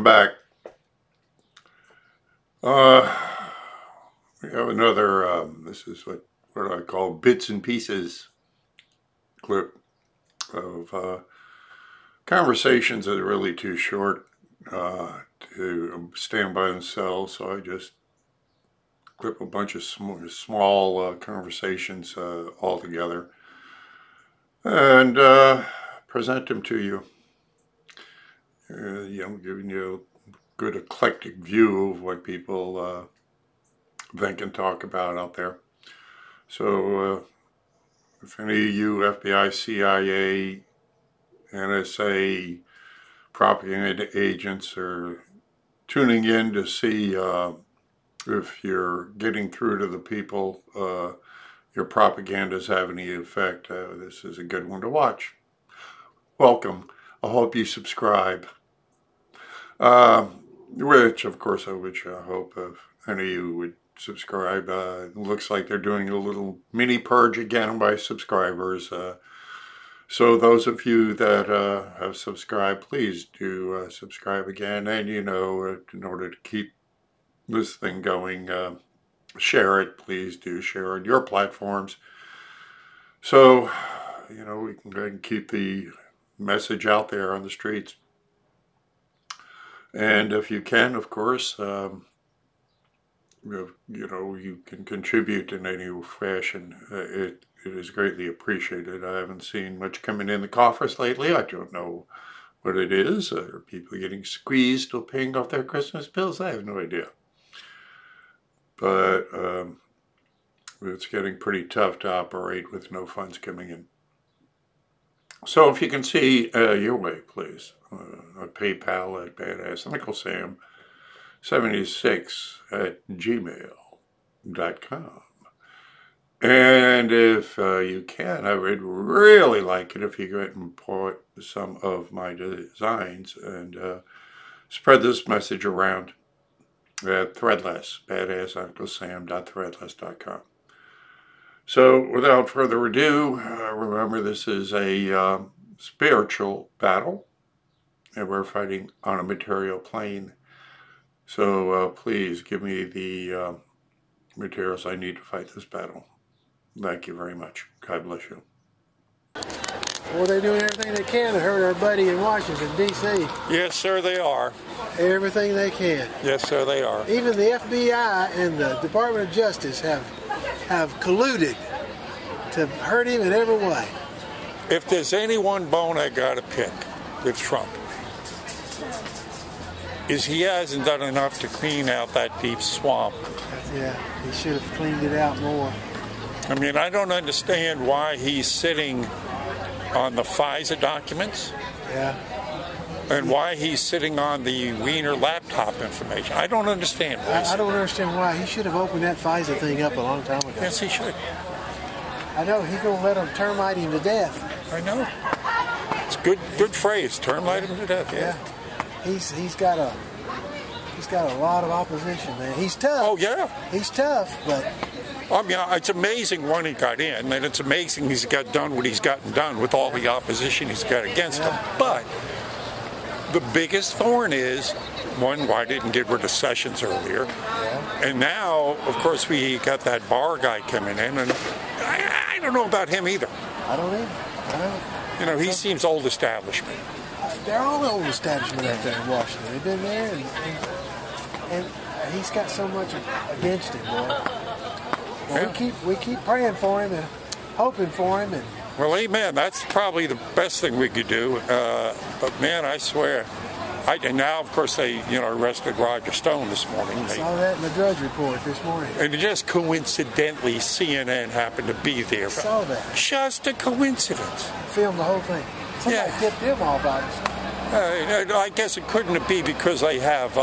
back. We have another, this is what I call bits and pieces clip of conversations that are really too short to stand by themselves, so I just clip a bunch of small conversations all together and present them to you. Giving you a good eclectic view of what people think and talk about out there. So if any of you FBI, CIA, NSA propaganda agents are tuning in to see if you're getting through to the people, your propaganda's have any effect, this is a good one to watch. Welcome. I hope you subscribe. Which, of course, I hope if any of you would subscribe. It looks like they're doing a little mini purge again by subscribers. So those of you that have subscribed, please do subscribe again. And, in order to keep this thing going, share it. Please do share on your platforms. So, we can go ahead and keep the message out there on the streets. And if you can, of course, you can contribute in any fashion. It is greatly appreciated. I haven't seen much coming in the coffers lately. I don't know what it is. Are people getting squeezed or paying off their Christmas bills? I have no idea. But it's getting pretty tough to operate with no funds coming in. So if you can see your way, please. PayPal at badassnickel76@gmail.com. And if you can, I would really like it if you go ahead and import some of my designs and spread this message around at Threadless, badassnickel.threadless.com. So without further ado, remember this is a spiritual battle, and we're fighting on a material plane. So please give me the materials I need to fight this battle. Thank you very much. God bless you. Well, they're doing everything they can to hurt our buddy in Washington, D.C. Yes, sir, they are. Everything they can. Yes, sir, they are. Even the FBI and the Department of Justice have colluded to hurt him in every way. If there's any one bone I got to pick with Trump, is he hasn't done enough to clean out that deep swamp. Yeah, he should have cleaned it out more. I mean, I don't understand why he's sitting on the FISA documents. Yeah. And why he's sitting on the Wiener laptop information. I don't understand. I don't understand why. He should have opened that FISA thing up a long time ago. Yes, he should. I know. He's going to let them termite him to death. I know. It's good phrase. Termite him to death. Yeah. He's got a lot of opposition, man. He's tough. Oh yeah. He's tough, but. I mean, it's amazing when he got in, and it's amazing he's got done what he's gotten done with all the opposition he's got against him. But the biggest thorn is, one, why didn't get rid of Sessions earlier? Yeah. And now, of course, we got that Barr guy coming in, and I don't know about him either. I don't either. I don't. He seems old establishment. They're all the old establishment out there in Washington. They've been there, and he's got so much against him, boy. Well, yeah. We keep praying for him and hoping for him. Well, amen. That's probably the best thing we could do. But man, I swear. And now, of course, they arrested Roger Stone this morning. I saw that in the Drudge Report this morning. And just coincidentally, CNN happened to be there. I saw that. Just a coincidence. Filmed the whole thing. Somebody tipped him off, obviously. I guess it couldn't be because they have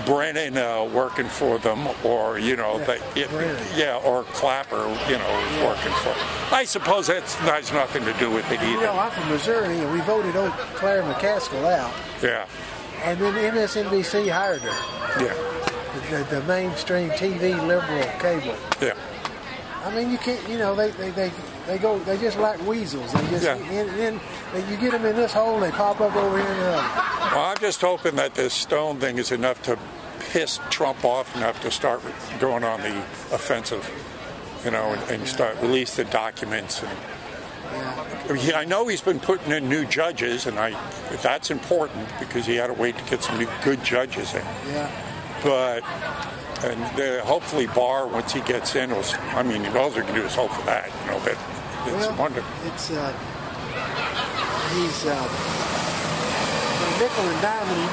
Brennan working for them, or or Clapper, working for them. I suppose that has nothing to do with it either. I'm from Missouri, and we voted old Claire McCaskill out. Yeah. And then MSNBC hired her. Yeah. The mainstream TV liberal cable. Yeah. I mean, you can't. They They just like weasels. They just, Yeah. and you get them in this hole, and they pop up over here in the other. Well, I'm just hoping that this Stone thing is enough to piss Trump off enough to start going on the offensive, and start release the documents. And I know he's been putting in new judges, and that's important because he had to wait to get some new good judges in. Yeah. But hopefully Barr, once he gets in, all they can do is hope for that. But it's wonderful. It's he's nickel and diming,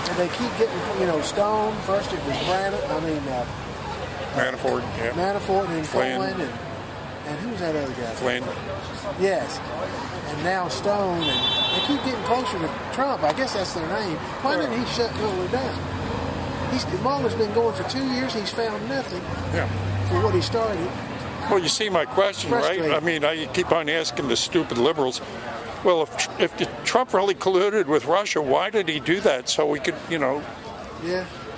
and they keep getting Stone. First it was Manafort, yeah. Manafort and Flynn. Cohen and who's that other guy? Flynn. Yes. And now Stone, and they keep getting closer to Trump. I guess that's their name. Why didn't he shut Hillary down? Mueller's been going for 2 years. He's found nothing for what he started. Well, you see my question, right? I mean, I keep on asking the stupid liberals, well, if Trump really colluded with Russia, why did he do that? So we could,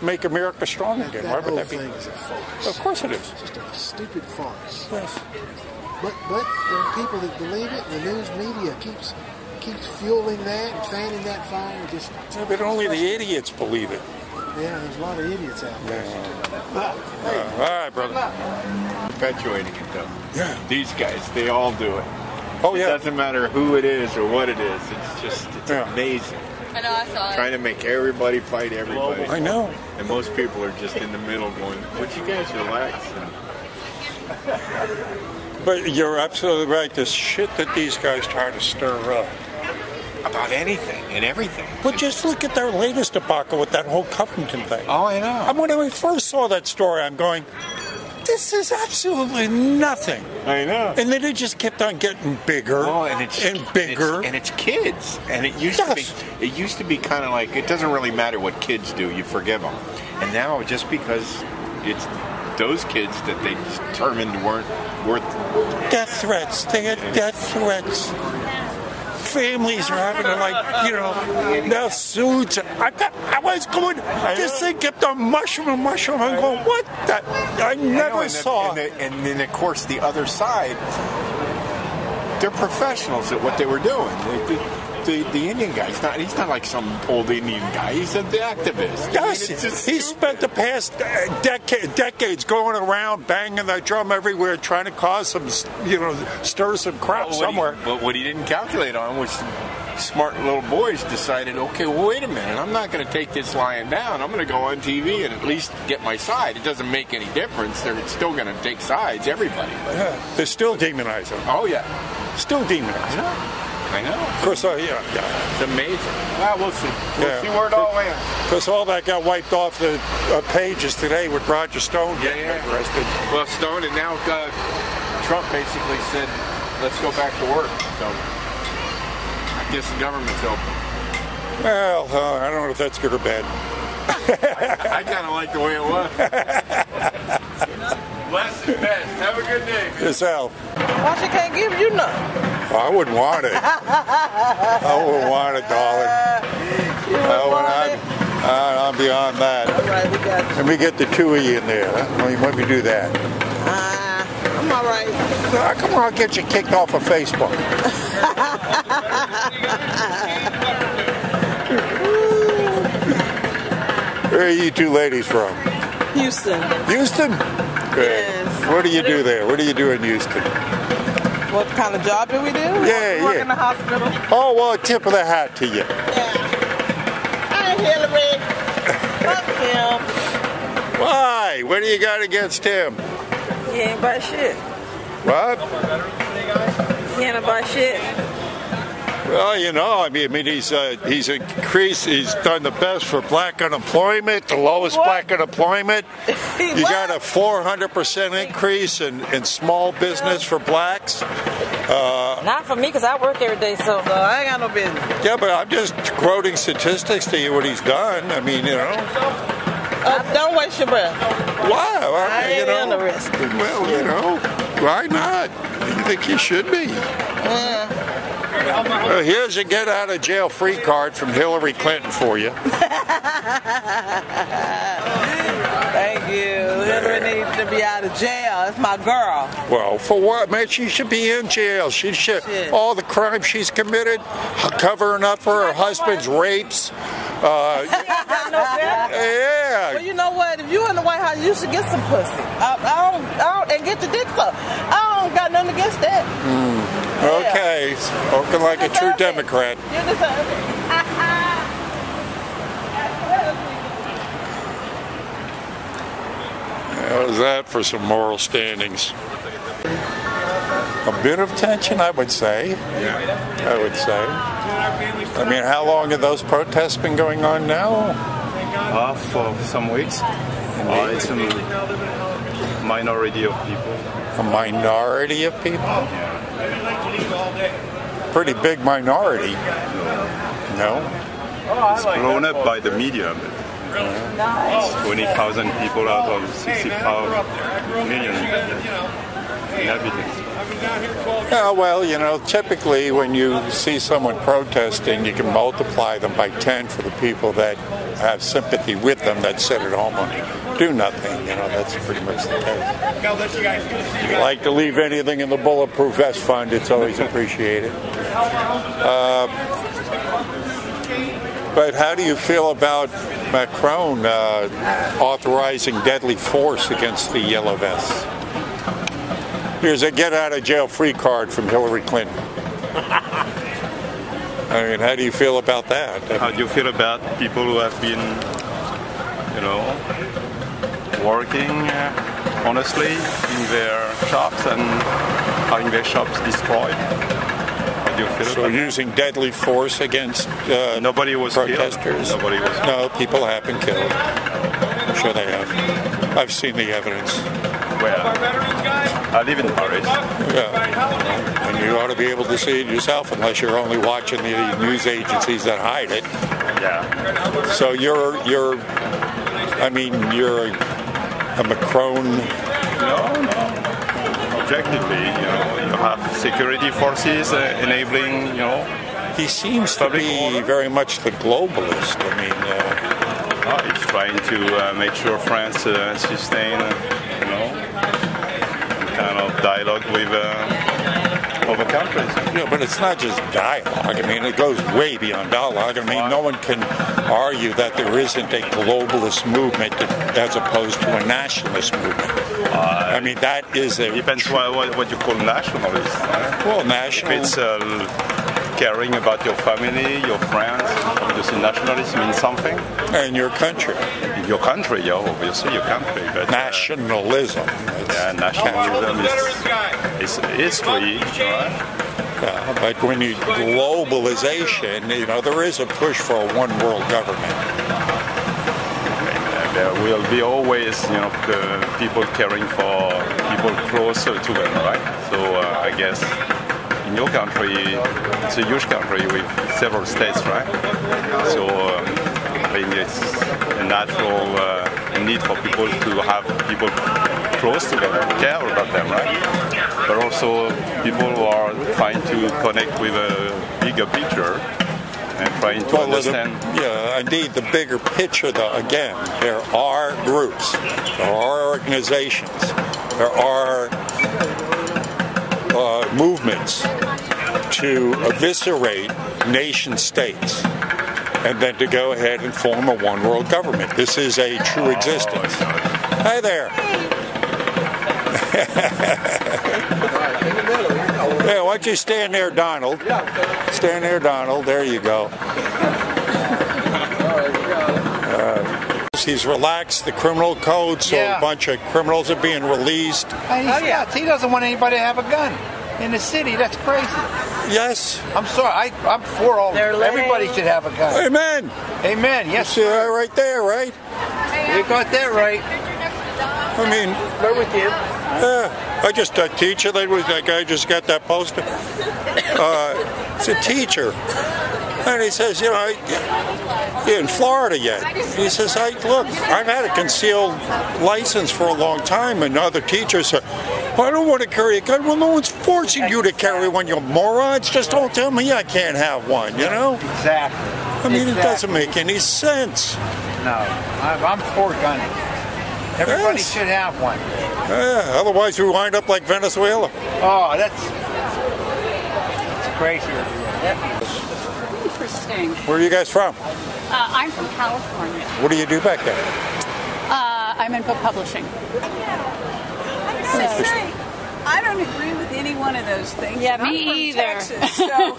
make America strong again. Why would that be? Thing is a farce. Of course it is. It's just a stupid farce. Yes. But there are people that believe it. The news media keeps fueling that and fanning that fire. But only the idiots believe it. Yeah, there's a lot of idiots out there. All right, brother. Perpetuating it, though. Yeah. These guys, they all do it. Oh, It yeah. doesn't matter who it is or what it is. It's amazing. I know, I saw it. Trying to make everybody fight everybody. I know. And most people are just in the middle going, would you guys relax? But you're absolutely right. The shit that these guys try to stir up. About anything and everything. But just look at their latest debacle with that whole Covington thing. Oh, I know. And when I first saw that story, I'm going, this is absolutely nothing. I know. And then it just kept on getting bigger and bigger. And it's kids. And it used to be kind of like, it doesn't really matter what kids do, you forgive them. And now just because it's those kids that they determined weren't worth Death threats. They had death threats. Families are having to now suits. I was going, this thing kept on mushrooming. I'm going, what the? I never saw. And then, of course, the other side, they're professionals at what they were doing. The Indian guy, he's not like some old Indian guy. He's an activist. Yes, he spent the past decades going around banging that drum everywhere, trying to cause some, stir some crap somewhere. But what he didn't calculate on was smart little boys decided, okay, well, wait a minute, I'm not going to take this lying down. I'm going to go on TV and at least get my side. It doesn't make any difference. They're still going to take sides, everybody. Yeah, they're still demonizing. Oh, yeah. Still demonizing. I know. Of course, yeah. It's amazing. Well, we'll see. We'll see where it all ends. Because all that got wiped off the pages today with Roger Stone getting arrested. Well, Stone, and now Trump basically said, let's go back to work. So I guess the government's open. Well, I don't know if that's good or bad. I kind of like the way it was. Bless the best. Have a good day, man. Yourself. Why she can't give you none? I wouldn't want it. I wouldn't want it, darling. I'm beyond that. All right, we got you. Let me get the two of you in there. Let me do that. I'm all right. Come on, I'll get you kicked off of Facebook. Where are you two ladies from? Houston. Houston? Good. Yes. What do you do there? What do you do in Houston? What kind of job do we do? Yeah, Work in the hospital. Oh, well, tip of the hat to you. Yeah. Hi, Hillary. Fuck him. Why? What do you got against him? He ain't buy shit. What? He ain't buy shit. Well, I mean, he's increased. He's done the best for black unemployment, the lowest black unemployment. You got a 400% increase in small business for blacks. Not for me, because I work every day, so I ain't got no business. Yeah, but I'm just quoting statistics to you what he's done. I mean, Don't waste your breath. Why? I ain't interested. Well, why not? You think he should be? Here's a get out of jail free card from Hillary Clinton for you. Thank you. Hillary needs to be out of jail. It's my girl. Well, for what, man? She should be in jail. She should. Shit. All the crimes she's committed, covering up for her husband's rapes. Yeah. Well, you know what? If you in the White House, you should get some pussy. I don't, and get your dick sucked. I don't got nothing against that. Yeah. Okay, spoken like a true Democrat. You deserve it. How's that for some moral standings? A bit of tension, I would say. Yeah. I would say. I mean, how long have those protests been going on now? For some weeks. It's a minority of people. A minority of people? Pretty big minority. No? It's blown up by the media. It's 20,000 people out of 65 million inhabitants. Yeah, well, you know, typically when you see someone protesting, you can multiply them by 10 for the people that have sympathy with them that sit at home and do nothing. You know, that's pretty much the case. If you like to leave anything in the Bulletproof Vest Fund, it's always appreciated. But how do you feel about Macron authorizing deadly force against the Yellow Vests? Here's a get-out-of-jail-free card from Hillary Clinton. I mean, how do you feel about that? How do you feel about people who have been, you know, working honestly in their shops and having their shops destroyed? How do you feel So about using deadly force against Nobody was protesters? killed. Nobody was No, people have been killed. I'm sure they have. I've seen the evidence. Where? I live in Paris. Yeah. And you ought to be able to see it yourself unless you're only watching the news agencies that hide it. Yeah. So you're a Macron. No. Objectively, you know, you have security forces enabling, you know. He seems to be very much the globalist. I mean, He's trying to make sure France sustain, you know, kind of dialogue with other countries. yeah, but it's not just dialogue. I mean, it goes way beyond dialogue. I mean, no one can argue that there isn't a globalist movement as opposed to a nationalist movement. I mean, that is a... Depends what you call nationalist. Well, national... If it's caring about your family, your friends, obviously nationalism means something. And your country. Your country, yeah, obviously your country. But, Nationalism. Yeah, nationalism is history, right? But when you globalization, you know, there is a push for a one world government. There will be always, you know, the people caring for people closer to them, right? So I guess in your country, it's a huge country with several states, right? So I think it's a natural need for people to have people close to them, care about them, right? But also people who are trying to connect with a bigger picture and trying to understand. Yeah, indeed, the bigger picture, though, again, there are groups, there are organizations, there are movements to eviscerate nation states and then to go ahead and form a one world government. This is a true existence. Hi there. Yeah, why don't you stand there, Donald? Stand there, Donald. There you go. He's relaxed the criminal code, so a bunch of criminals are being released. He doesn't want anybody to have a gun in the city. That's crazy. Yes. I'm sorry. I'm for all. Everybody should have a gun. Amen. Amen. Yes. You see that right there, right? You got that right. I mean, Right with you. I just a teacher. That guy just got that poster. It's a teacher, and he says, you know, you're in Florida yet? He says, look, I've had a concealed license for a long time, and other teachers say, I don't want to carry a gun. Well, no one's forcing you to carry one, you morons. Just don't tell me I can't have one, you know? Exactly. I mean, it doesn't make any sense. No, I'm for gunning. Everybody Yes. should have one. Otherwise, we wind up like Venezuela. Oh, that's crazy. Interesting. Where are you guys from? I'm from California. What do you do back there? I'm in book publishing. I gotta say, I don't agree with any one of those things. Yeah, And I'm me from either. Texas, so.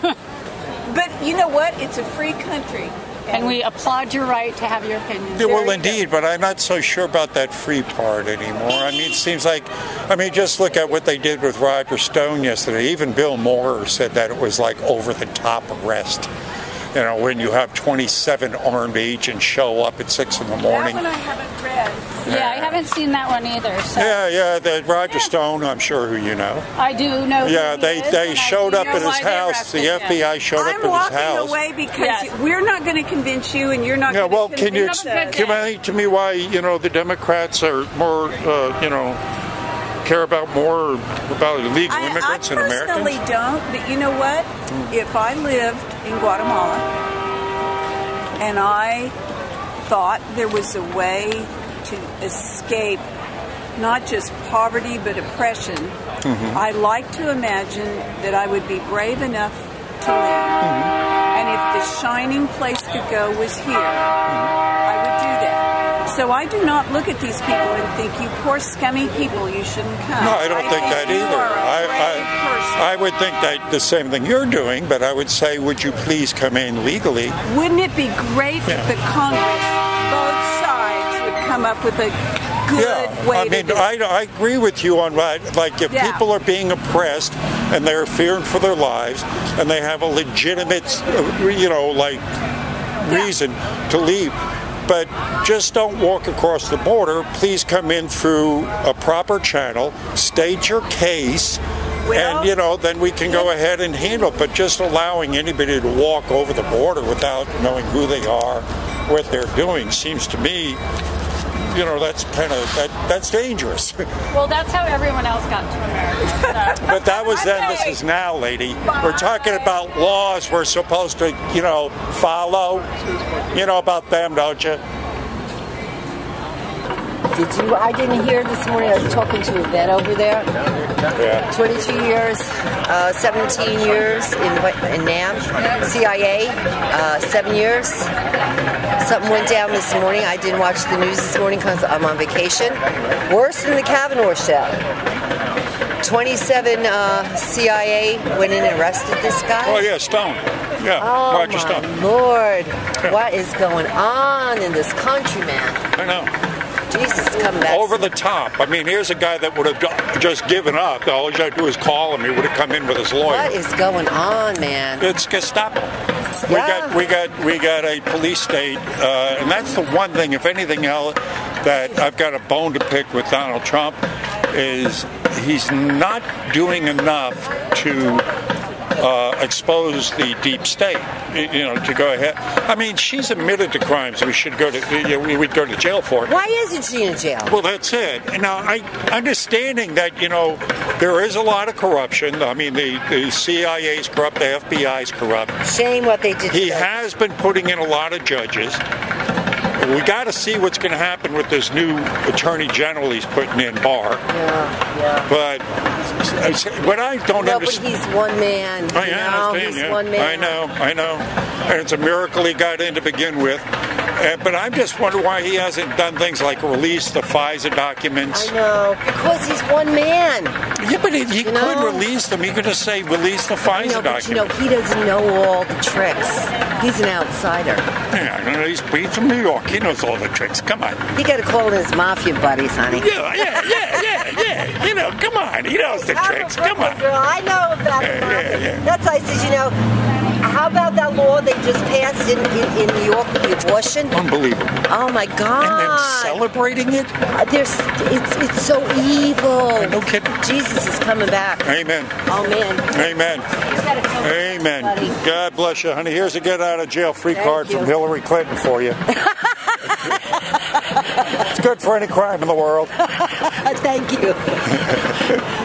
But you know what? It's a free country. And we applaud your right to have your opinion. Yeah, well, indeed, but I'm not so sure about that free part anymore. I mean, it seems like, just look at what they did with Roger Stone yesterday. Even Bill Moore said that it was like over-the-top arrest. You know, when you have 27 armed agents show up at 6 in the morning. That one I haven't read. Yeah, I haven't seen that one either. So. Yeah, the Roger Stone, I'm sure who you know. I do know. Yeah, who he is, they and showed up know at his why they house. The arrested him. FBI showed up I'm at his walking house. away because Yes. we're not going to convince you, and you're not Yeah, going to well, convince can you us. explain to me why the Democrats are more care about more about illegal immigrants than I Americans? personally don't, but you know what? If I lived in Guatemala and I thought there was a way to escape not just poverty but oppression, I like to imagine that I would be brave enough to leave. And if the shining place to go was here, I would do that. So I do not look at these people and think, you poor scummy people, you shouldn't come. No, I don't think that you either. are a brave person. I would think that the same thing you're doing, but I would say, would you please come in legally? Wouldn't it be great if the Congress, both sides, would come up with a good way to do it? I agree with you on that. Like, if people are being oppressed and they're fearing for their lives and they have a legitimate, reason to leave. But just don't walk across the border. Please come in through a proper channel, state your case, and then we can go ahead and handle it. But just allowing anybody to walk over the border without knowing who they are, what they're doing, seems to me, that's that's dangerous. Well, that's how everyone else got to America. So. But that was then, this is now, lady. We're talking about laws we're supposed to, follow. You know about them, don't you? I didn't hear this morning. I was talking to a vet over there. Yeah. 22 years, 17 years in NAM, CIA, 7 years. Something went down this morning. I didn't watch the news this morning because I'm on vacation. Worse than the Kavanaugh show. 27 CIA went in and arrested this guy. Oh yeah, Stone. Yeah, oh Roger Stone. My Lord, what is going on in this country, man? I know. Jesus, coming back. Over the top. I mean, here's a guy that would have just given up. All he had to do was call him. He would have come in with his lawyer. What is going on, man? It's Gestapo. Yeah. We got a police state, and that's the one thing, if anything else, that I've got a bone to pick with Donald Trump is he's not doing enough to expose the deep state, to go ahead. I mean, she's admitted to crimes we'd go to jail for. Why isn't she in jail? Well, that's it. Now, understanding that, there is a lot of corruption. I mean, the CIA is corrupt, the FBI is corrupt. Shame what they did. He has been putting in a lot of judges. We got to see what's going to happen with this new attorney general he's putting in, Barr. Yeah. But what I don't understand. But he's one man. He's one man. I know. And it's a miracle he got in to begin with. But I'm just wondering why he hasn't done things like release the FISA documents. I know, because he's one man. Yeah, but he could release them. He could just say, release the FISA documents. He doesn't know all the tricks. He's an outsider. Yeah, he's from New York. He knows all the tricks. Come on. He got to call in his mafia buddies, honey. Yeah. Come on. He knows the tricks. Come on. Girl, I know about the mafia. Yeah. That's why I said, how about that law they just passed in New York with the abortion? Unbelievable. Oh my God. And them celebrating it? It's so evil. No kidding. Jesus is coming back. Amen. Oh man. Amen. Amen. Buddy. God bless you, honey. Here's a get out of jail free card from Hillary Clinton for you. good for any crime in the world. Thank you.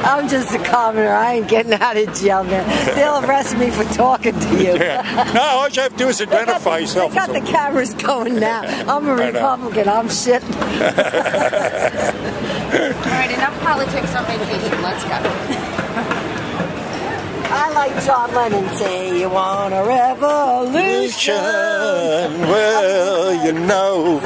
I'm just a commoner. I ain't getting out of jail, man. They'll arrest me for talking to you. Yeah. No, all you have to do is identify yourself. They got the cameras going now. I'm a Republican. I'm shit. All right, enough politics on vacation. Let's go. I like John Lennon. Say you want a revolution. Well, you know.